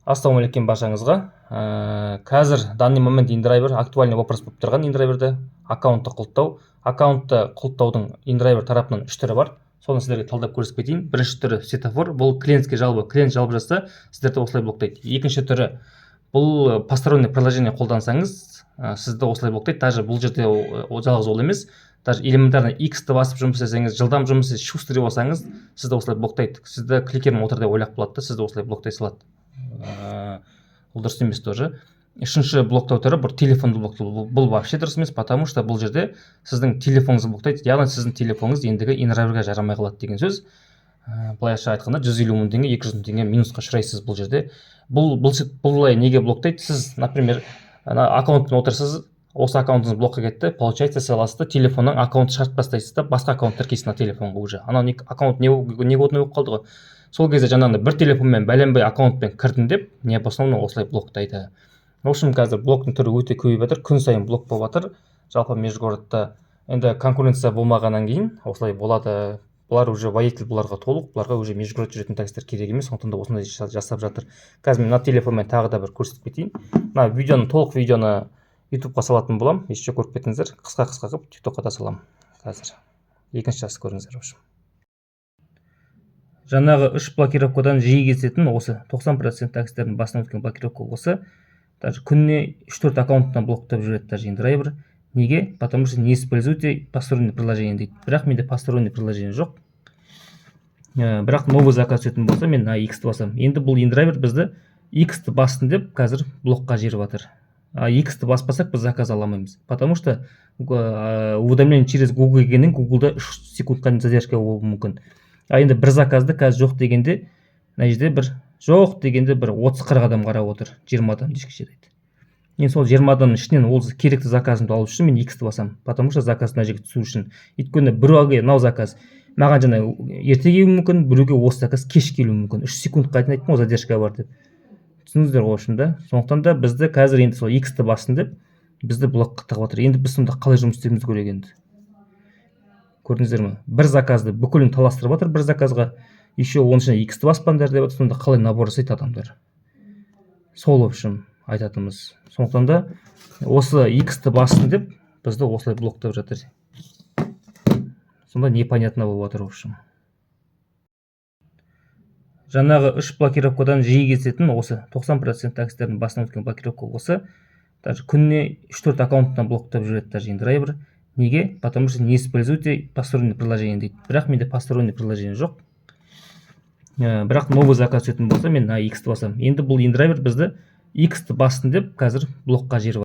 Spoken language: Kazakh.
Ассалаумағалейкум баршаңызға. Қазір данный момент индрайвер актуальный вопрос болып тұрған индрайверді аккаунтты құлттау. Аккаунтты құлттаудың индрайвер тарапынан 3 түрі бар. Соны сіздерге талдап көрсетіп кетейін. Бірінші түрі светофор, бұл клиентке жалобы. Клиент жалоб жазса, сіздерді осылай блоктайды. Екінші түрі бұл посторонний приложение қолдансаңыз, сізді осылай блоктайды. Даже бұл жерде жалғыз ол емес. Даже элементарно X-ті басып жұмыс жасаңыз, жылдам жұмыс жасаңыз, шустрый болсаңыз, сізді осылай блоктайды. Сізді кликермен отыр деп ойлап қалады, сізді осылай блоктай салады. Бұл дұрыс емес тоже. Үшінші блоктау түрі бір телефонды блоктау. Бұл вообще дұрыс емес, потому что бұл жерде сіздің телефоныңызды блоктайды. Яғни сіздің телефоныңыз ендігі индрайверге жарамай қалады деген сөз. Былайша айтқанда 150 мың теңге, 200 мың теңге минусқа ұшырайсыз бұл жерде. Бұлай неге блоктайды? Сіз, например, аккаунтпен отырсыз, осы аккаунтыңыз блокқа кетті, получается, саласызды телефоннан аккаунт шығарып тастайсыз да, басқа аккаунт тіркейсіз на телефонға уже. Анау аккаунт негодный болып қалды ғой. Сол кезде жаңағыдай бір телефонмен бәленбай аккаунтпен кірдім деп, не основном осылай блоктайды. В общем, қазір блоктың түрі өте көбейіп жатыр, күн сайын блок болып жатыр. Жалпы межгородта енді конкуренция болмағаннан кейін осылай болады. Бұлар уже водитель бұларға толық, бұларға уже межгород жүретін таксистер керек емес, сондықтан да осындай жасап жатыр. Қазір мен мына телефонмен тағы да бір көрсетіп кетейін. Мына видеоны, толық видеоны YouTube-қа салатын болам. Еще көріп кетіңіздер. Қысқа қылып TikTok-қа да салам. Қазір екінші жасты көріңіздер. Жаңағы 3 блокировкадан жиі кездесетін осы 90% таксистердің басынан өткен блокировка осы. Даже күніне 3-4 аккаунттан блоктап жүреді даже индрайвер. Неге? Потому что не используйте постороннее приложение дейді. Бірақ менде постороннее приложение жоқ. Бірақ новый заказ өтетін болса, мен на X-ті басам. Енді бұл индрайвер бізді X-ті бассын деп қазір блокқа жіберіп жатыр. X-ті баспасақ біз заказ аламаймыз. Потому что уведомление через Google келгеннен Google-да 3 секундқа дейін задержка болуы мүмкін. Енді бір заказды қазір жоқ дегенде, мына жерде бір жоқ дегенде бір 30-40 адам қарап отыр, 20 адам дешкеше дейді. Мен сол 20 адамның ішінен ол керекті заказымды алу үшін мен X-ті басам, потому что заказ мына жерге түсу үшін. Өйткені біреуге мынау заказ маған жаңа ерте келуі мүмкін, біреуге осы заказ кеш келуі мүмкін. 3 секундқа дейін айттым ғой задержка бар деп. Түсіндіңіздер ғой осында. Сондықтан да бізді қазір енді сол X-ті бассын деп бізді блокқа тығып отыр. Енді біз сонда қалай жұмыс істеуіміз керек енді? Көрдіңіздер ме? Бір заказды бүкілін таластырып отыр бір заказға. Еще оның ішіне X-ті баспаңдар деп отыр. Сонда қалай набор жасайды адамдар? Сол общем айтатынымыз. Сондықтан да осы X-ті бассын деп бізді осылай блоктап жатыр. Сонда непонятно болып отыр в общем. Жаңағы 3 блокировкадан жиі кездесетін осы 90% таксистердің басынан өткен блокировка осы. Даже күніне 3-4 аккаунттан блоктап жүреді даже индрайвер. Неге? Потому что не используйте постороннее приложение дейді. Бірақ менде посторонний приложение жоқ. Бірақ новый заказ өтетін болса, мен на X-ті басам. Енді бұл индрайвер бізді X-ті бассын деп қазір блокқа жіберіп